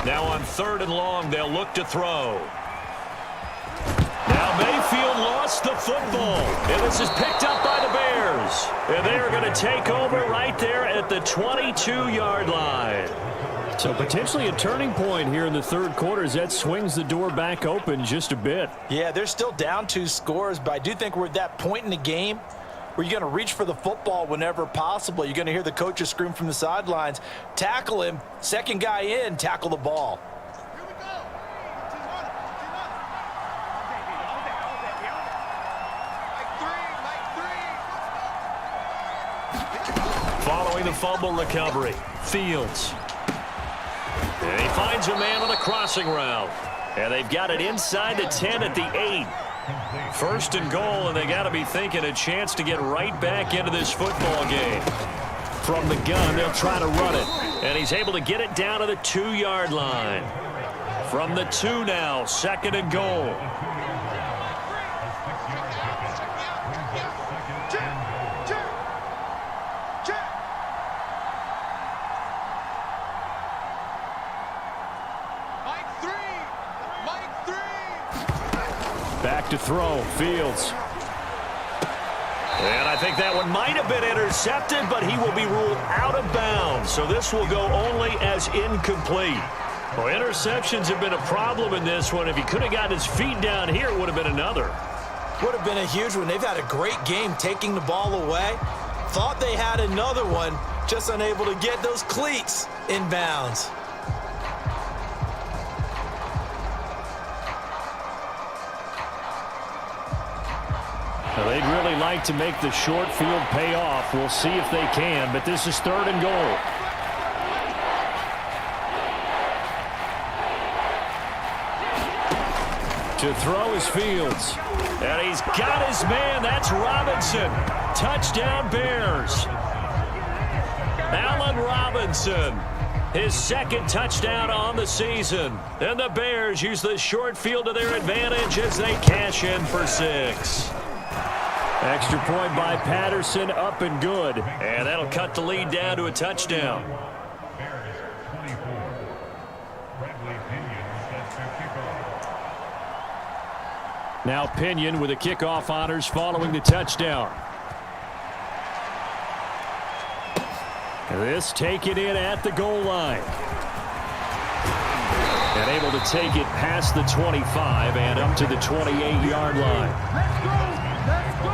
Now on 3rd and long, they'll look to throw. Now Mayfield lost the football, and this is picked up by the Bears. And they are going to take over right there at the 22-yard line. So potentially a turning point here in the 3rd quarter as that swings the door back open just a bit. Yeah, they're still down 2 scores, but I do think we're at that point in the game where you're going to reach for the football whenever possible. You're going to hear the coaches scream from the sidelines, tackle him, 2nd guy in, tackle the ball. Here we go. Team on it. Mike 3. Following the fumble recovery, Fields. And he finds a man on a crossing route. And they've got it inside the 10 at the 8. 1st and goal, and they got to be thinking a chance to get right back into this football game. From the gun, they'll try to run it. And he's able to get it down to the 2-yard line. From the 2 now, 2nd and goal. Back to throw, Fields. And I think that one might have been intercepted, but he will be ruled out of bounds. So this will go only as incomplete. Well, interceptions have been a problem in this one. If he could have gotten his feet down here, it would have been another. Would have been a huge one. They've had a great game taking the ball away. Thought they had another one, just unable to get those cleats in bounds. Well, they'd really like to make the short field pay off. We'll see if they can, but this is 3rd and goal. To throw is Fields. And he's got his man. That's Robinson. Touchdown, Bears. Allen Robinson. His 2nd touchdown on the season. And the Bears use the short field to their advantage as they cash in for 6. Extra point by Patterson, up and good. And that'll cut the lead down to a touchdown. Bears 24. Bradley Pinion sets their kickoff. Now Pinion with the kickoff honors following the touchdown. This taken in at the goal line. And able to take it past the 25 and up to the 28-yard line. Let's go! Let's go!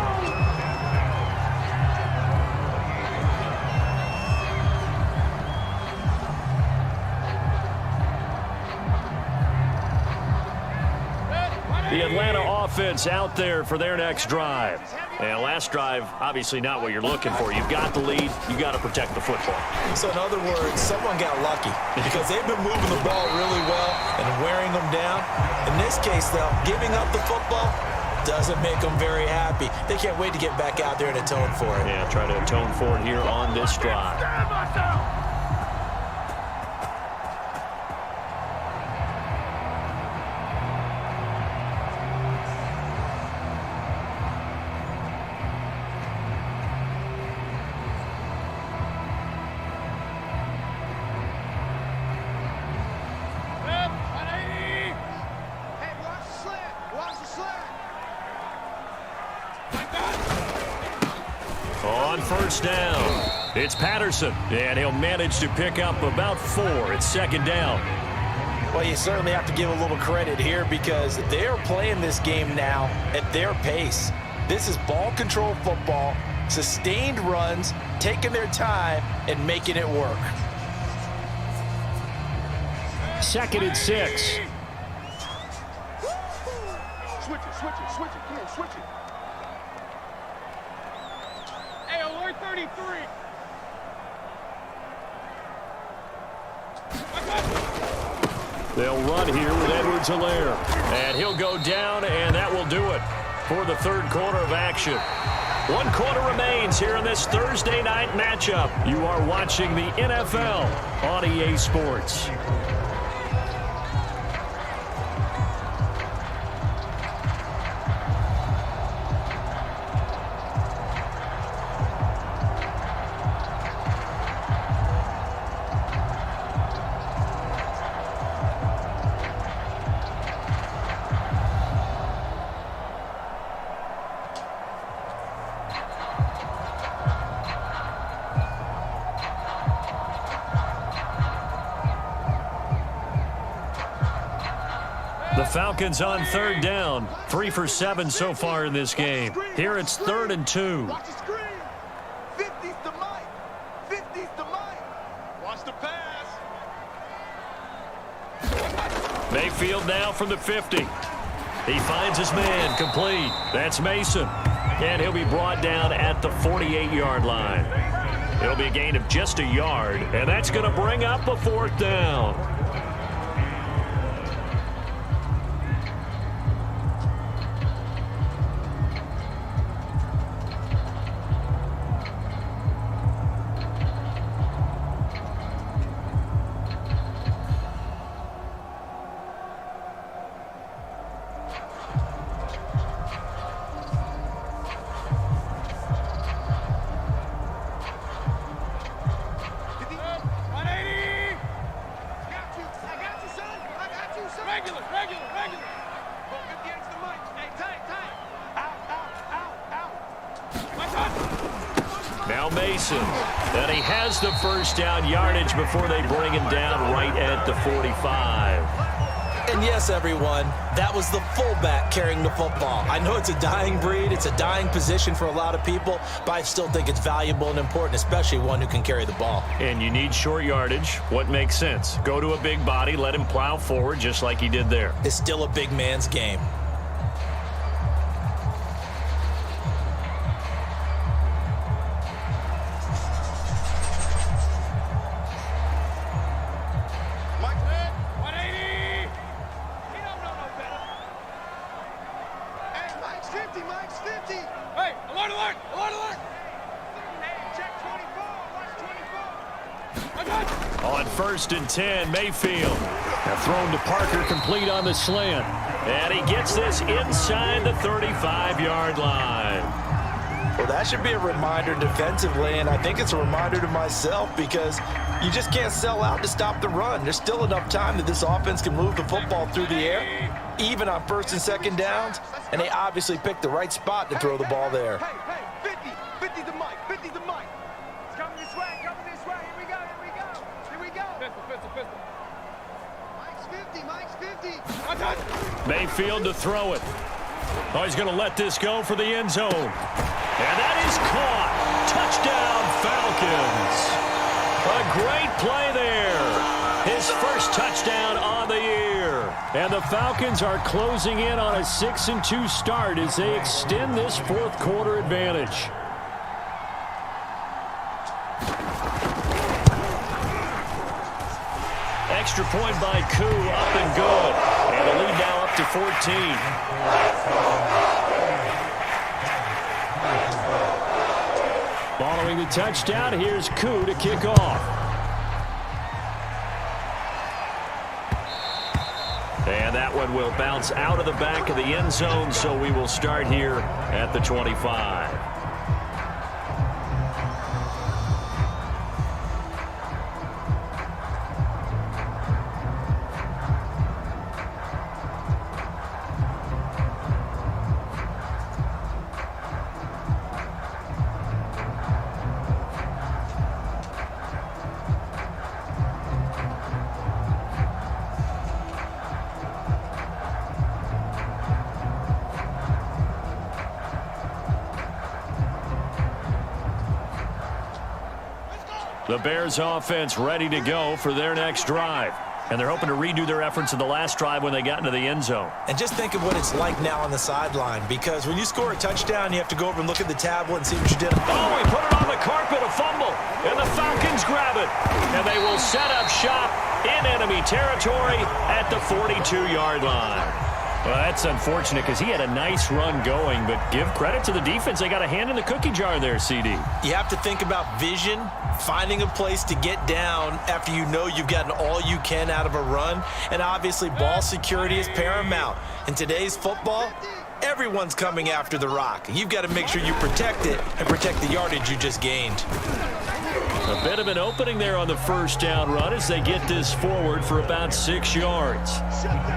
The Atlanta offense out there for their next drive. And last drive, obviously not what you're looking for. You've got the lead. You got to protect the football. So in other words, someone got lucky because they've been moving the ball really well and wearing them down. In this case, though, giving up the football doesn't make them very happy. They can't wait to get back out there and atone for it. Yeah, try to atone for it here on this drive. On 1st down, it's Patterson, and he'll manage to pick up about 4. It's 2nd down. Well, you certainly have to give a little credit here because they are playing this game now at their pace. This is ball control football, sustained runs, taking their time, and making it work. 2nd and 6. Switch it. Come on, switch it. Hey, alert 33. They'll run here with Edwards-Helaire. And he'll go down, and that will do it for the 3rd quarter of action. 1 quarter remains here in this Thursday night matchup. You are watching the NFL on EA Sports. The Falcons on 3rd down. 3 for 7 so far in this game. Here it's 3rd and 2. Watch the screen. 50's the mic. 50's the mic. Watch the pass. Mayfield now from the 50. He finds his man, complete. That's Mason. And he'll be brought down at the 48-yard line. It'll be a gain of just a yard, and that's going to bring up a 4th down. Regular. Go 50 against the mic. Hey, tight. Out. My touch. Now Mason. And he has the first down yardage before they bring him down right at the 45. And yes, everyone, that was the fullback carrying the football. I know it's a dying breed, it's a dying position for a lot of people, but I still think it's valuable and important, especially one who can carry the ball. And you need short yardage. What makes sense? Go to a big body, let him plow forward just like he did there. It's still a big man's game. Mike's head. 180. He don't know no better. Hey, Mike's 50. Hey, alert. Hey, check 24. Watch 24. My touch. On 1st and 10, Mayfield. Now thrown to Parker, complete on the slant. And he gets this inside the 35-yard line. Well, that should be a reminder defensively, and I think it's a reminder to myself because you just can't sell out to stop the run. There's still enough time that this offense can move the football through the air, even on 1st and 2nd downs, and they obviously picked the right spot to throw the ball there. Hey, 50 the mic. It's coming this way. Here we go. Pistol. Mike's 50. My touch. Mayfield to throw it. Oh, he's going to let this go for the end zone. And that is caught. Touchdown, Falcons. A great play there. His first touchdown on the year. And the Falcons are closing in on a 6-2 start as they extend this fourth quarter advantage. Extra point by Koo, up and good. And the lead now up to 14. Following the touchdown, here's Koo to kick off. And that one will bounce out of the back of the end zone, so we will start here at the 25. The Bears offense ready to go for their next drive. And they're hoping to redo their efforts in the last drive when they got into the end zone. And just think of what it's like now on the sideline, because when you score a touchdown, you have to go over and look at the tablet and see what you did. Oh, he put it on the carpet, a fumble. And the Falcons grab it. And they will set up shop in enemy territory at the 42-yard line. Well, that's unfortunate because he had a nice run going, but give credit to the defense. They got a hand in the cookie jar there, CD. You have to think about vision, finding a place to get down after you know you've gotten all you can out of a run, and obviously ball security is paramount. In today's football, everyone's coming after the rock. You've got to make sure you protect it and protect the yardage you just gained. A bit of an opening there on the first down run as they get this forward for about 6 yards.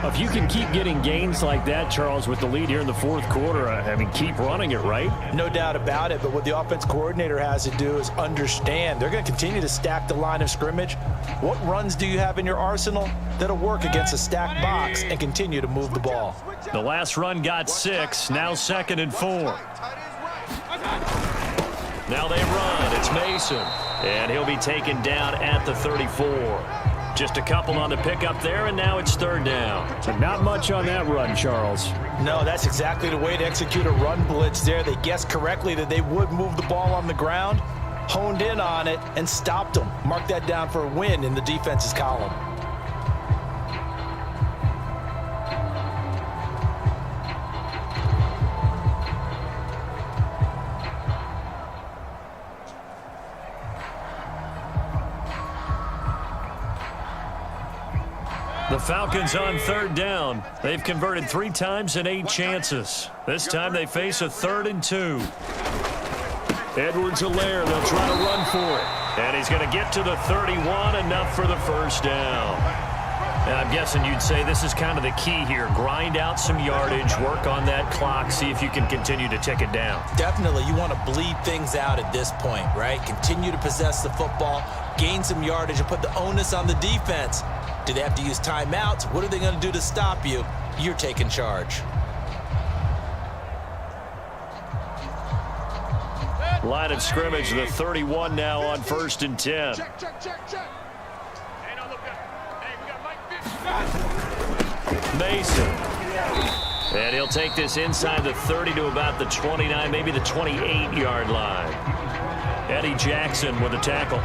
If you can keep getting gains like that, Charles, with the lead here in the fourth quarter, I mean, keep running it, right? No doubt about it, but what the offense coordinator has to do is understand they're going to continue to stack the line of scrimmage. What runs do you have in your arsenal that'll work against a stacked box and continue to move the ball? The last run got 6, now 2nd and 4. Now they run. It's Mason. And he'll be taken down at the 34. Just a couple on the pickup there, and now it's 3rd down. Not much on that run, Charles. No, that's exactly the way to execute a run blitz there. They guessed correctly that they would move the ball on the ground, honed in on it, and stopped them. Mark that down for a win in the defense's column. The Falcons on 3rd down. They've converted 3 times in 8 chances. This time they face a 3rd and 2. Edwards-Helaire, they'll try to run for it. And he's going to get to the 31, enough for the first down. And I'm guessing you'd say this is kind of the key here. Grind out some yardage, work on that clock, see if you can continue to tick it down. Definitely, you want to bleed things out at this point, right? Continue to possess the football, gain some yardage, and put the onus on the defense. Do they have to use timeouts? What are they going to do to stop you? You're taking charge. Line of scrimmage, the 31 now on 1st and 10. Check, check, check, check. Hey, now look at. Hey, we got Mike Fish. Mason. And he'll take this inside the 30 to about the 29, maybe the 28-yard line. Eddie Jackson with a tackle.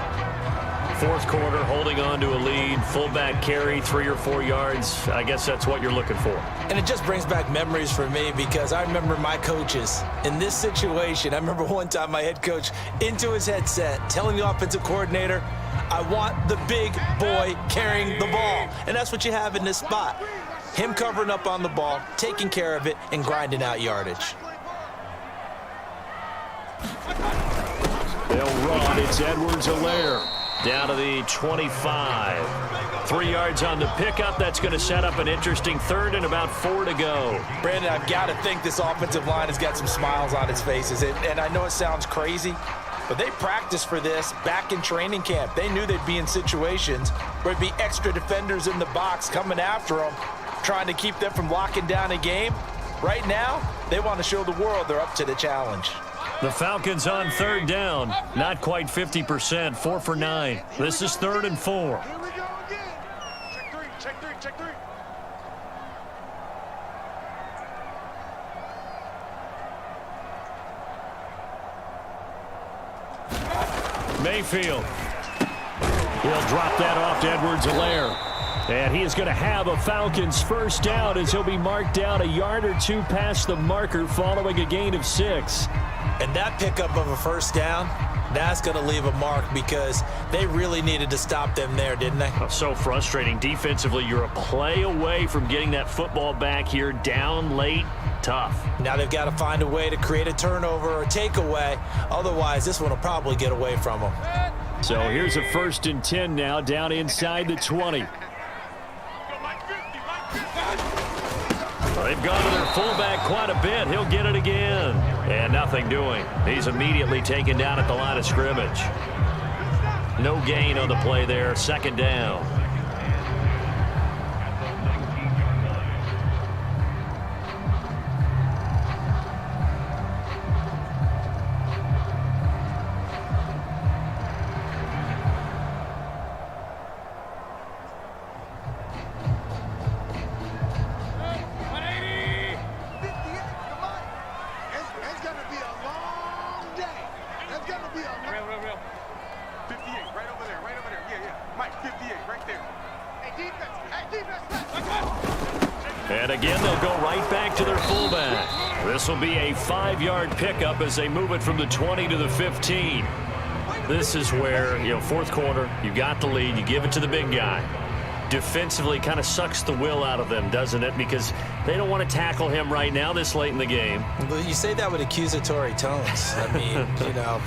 4th quarter, holding on to a lead. Fullback carry, 3 or 4 yards. I guess that's what you're looking for. And it just brings back memories for me because I remember my coaches in this situation. I remember one time my head coach into his headset telling the offensive coordinator, I want the big boy carrying the ball. And that's what you have in this spot. Him covering up on the ball, taking care of it, and grinding out yardage. They'll run. It's Edwards-Helaire. Down to the 25. 3 yards on the pickup. That's going to set up an interesting 3rd and about 4 to go. Brandon, I've got to think this offensive line has got some smiles on its faces. And I know it sounds crazy, but they practiced for this back in training camp. They knew they'd be in situations where there'd be extra defenders in the box coming after them, trying to keep them from locking down a game. Right now, they want to show the world they're up to the challenge. The Falcons on 3rd down. Not quite 50%. 4 for 9. This is 3rd and 4. Here we go again. Check 3, check 3, check 3. Mayfield. He'll drop that off to Edwards-Helaire. And he is going to have a Falcons 1st down as he'll be marked down a yard or 2 past the marker following a gain of 6. And that pickup of a 1st down, that's going to leave a mark because they really needed to stop them there, didn't they? So frustrating. Defensively, you're a play away from getting that football back here. Down late, tough. Now they've got to find a way to create a turnover or takeaway. Otherwise, this one will probably get away from them. So here's a 1st and 10 now, down inside the 20. They've gone to their fullback quite a bit. He'll get it again. And nothing doing. He's immediately taken down at the line of scrimmage. No gain on the play there. 2nd down. It's going to be a long day. It's going to be a Real. 58, right over there, right over there. Yeah. Mike, 58, right there. Hey, defense, And again, they'll go right back to their fullback. This will be a 5-yard pickup as they move it from the 20 to the 15. This is where, 4th quarter, you got the lead, you give it to the big guy. Defensively kind of sucks the will out of them, doesn't it? Because they don't want to tackle him right now this late in the game. Well, you say that with accusatory tones. I mean,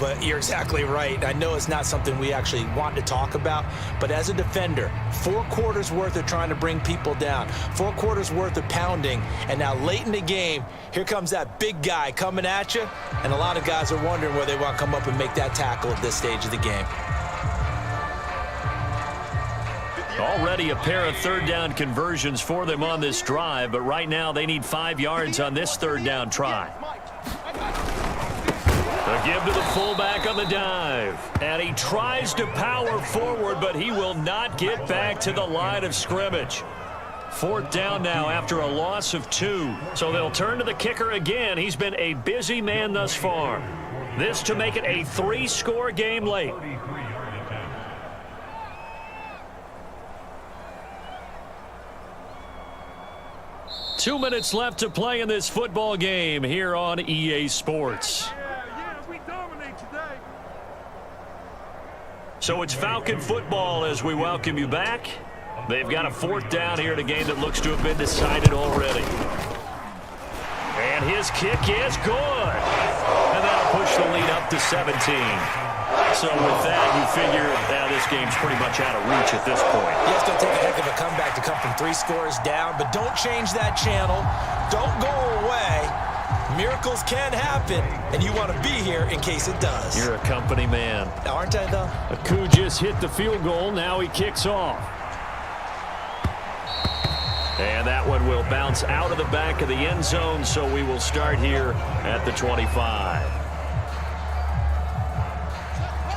but you're exactly right. I know it's not something we actually want to talk about, but as a defender, 4 quarters worth of trying to bring people down, 4 quarters worth of pounding, and now late in the game, here comes that big guy coming at you, and a lot of guys are wondering where they want to come up and make that tackle at this stage of the game. Already a pair of 3rd down conversions for them on this drive, but right now they need 5 yards on this 3rd down try. A give to the fullback on the dive. And he tries to power forward, but he will not get back to the line of scrimmage. 4th down now after a loss of 2. So they'll turn to the kicker again. He's been a busy man thus far. This to make it a 3-score game late. 2 minutes left to play in this football game here on EA Sports. Yeah, we dominate today. So it's Falcon football as we welcome you back. They've got a 4th down here in a game that looks to have been decided already. And his kick is good. And that'll push the lead up to 17. So with that, you figure this game's pretty much out of reach at this point. Yeah, it's going to take a heck of a comeback to come from 3 scores down, but don't change that channel. Don't go away. Miracles can happen, and you want to be here in case it does. You're a company man. Aren't I, though? Aku just hit the field goal. Now he kicks off. And that one will bounce out of the back of the end zone, so we will start here at the 25.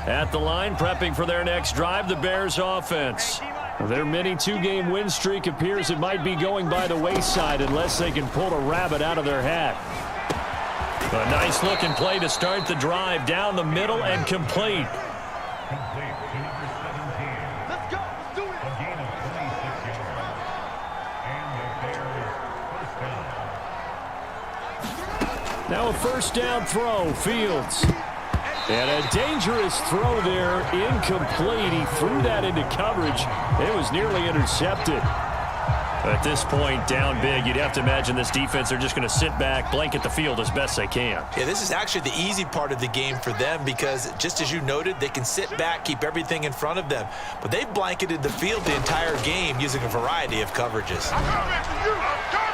At the line, prepping for their next drive, the Bears offense. Their mini 2-game win streak appears it might be going by the wayside unless they can pull a rabbit out of their hat. A nice-looking play to start the drive down the middle and complete. Complete to number 17. Let's go. Let's do it. A gain of 26 yards. And the Bears first down. Now a first down throw, Fields. And a dangerous throw there, incomplete. He threw that into coverage. It was nearly intercepted. At this point, down big, you'd have to imagine this defense, they're just going to sit back, blanket the field as best they can. Yeah, this is actually the easy part of the game for them because, just as you noted, they can sit back, keep everything in front of them. But they've blanketed the field the entire game using a variety of coverages. I'm coming for you. I'm coming.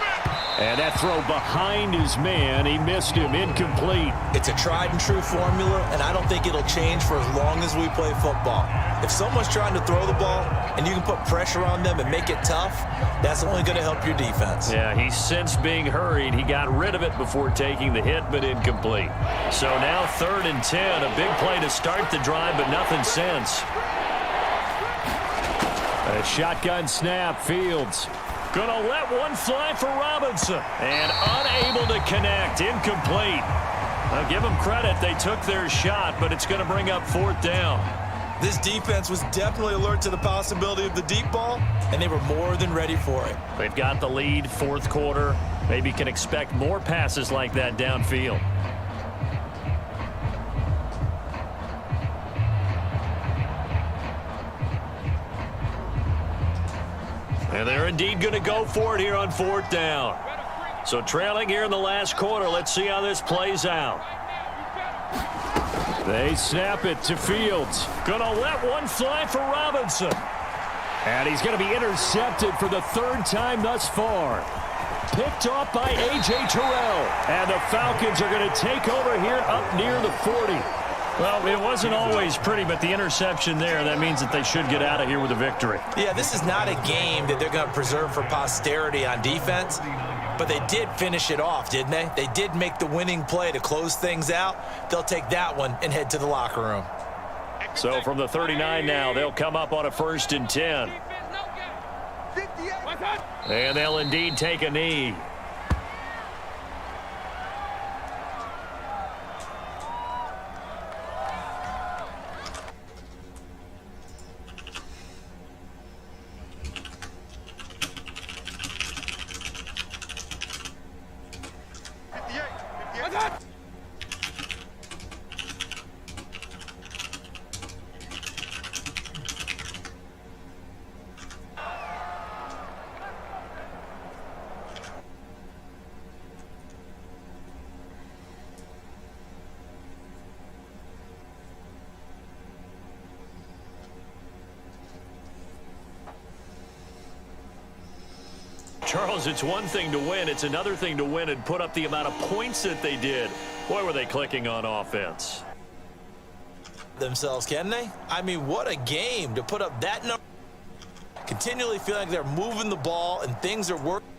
And that throw behind his man, he missed him, incomplete. It's a tried and true formula, and I don't think it'll change for as long as we play football. If someone's trying to throw the ball and you can put pressure on them and make it tough, that's only going to help your defense. Yeah, he sensed being hurried. He got rid of it before taking the hit, but incomplete. So now 3rd and 10, a big play to start the drive, but nothing since. A shotgun snap, Fields. Gonna let one fly for Robinson. And unable to connect, incomplete. I'll give them credit, they took their shot, but it's gonna bring up 4th down. This defense was definitely alert to the possibility of the deep ball, and they were more than ready for it. They've got the lead, 4th quarter. Maybe can expect more passes like that downfield. And they're indeed going to go for it here on 4th down. So trailing here in the last quarter. Let's see how this plays out. They snap it to Fields. Gonna let one fly for Robinson. And he's going to be intercepted for the 3rd time thus far. Picked off by A.J. Terrell. And the Falcons are going to take over here up near the 40. Well, it wasn't always pretty, but the interception there, that means that they should get out of here with a victory. Yeah, this is not a game that they're going to preserve for posterity on defense, but they did finish it off, didn't they? They did make the winning play to close things out. They'll take that one and head to the locker room. So from the 39 now, they'll come up on a 1st and 10. 58. And they'll indeed take a knee. Charles, it's one thing to win. It's another thing to win and put up the amount of points that they did. Boy, were they clicking on offense. Themselves, can they? I mean, what a game to put up that number. Continually feel like they're moving the ball and things are working.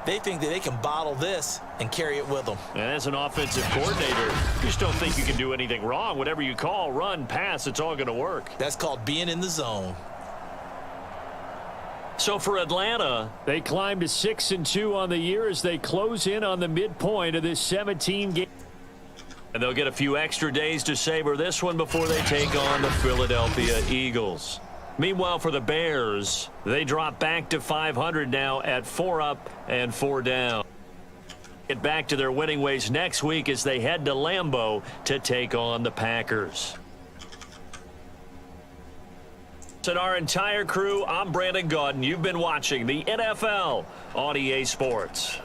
They think that they can bottle this and carry it with them. And as an offensive coordinator, you just don't think you can do anything wrong. Whatever you call, run, pass, it's all going to work. That's called being in the zone. So for Atlanta, they climb to 6-2 on the year as they close in on the midpoint of this 17-game. And they'll get a few extra days to savor this one before they take on the Philadelphia Eagles. Meanwhile, for the Bears, they drop back to 500 now at 4 up and 4 down. Get back to their winning ways next week as they head to Lambeau to take on the Packers. And our entire crew, I'm Brandon Gaudin. You've been watching the NFL on EA Sports.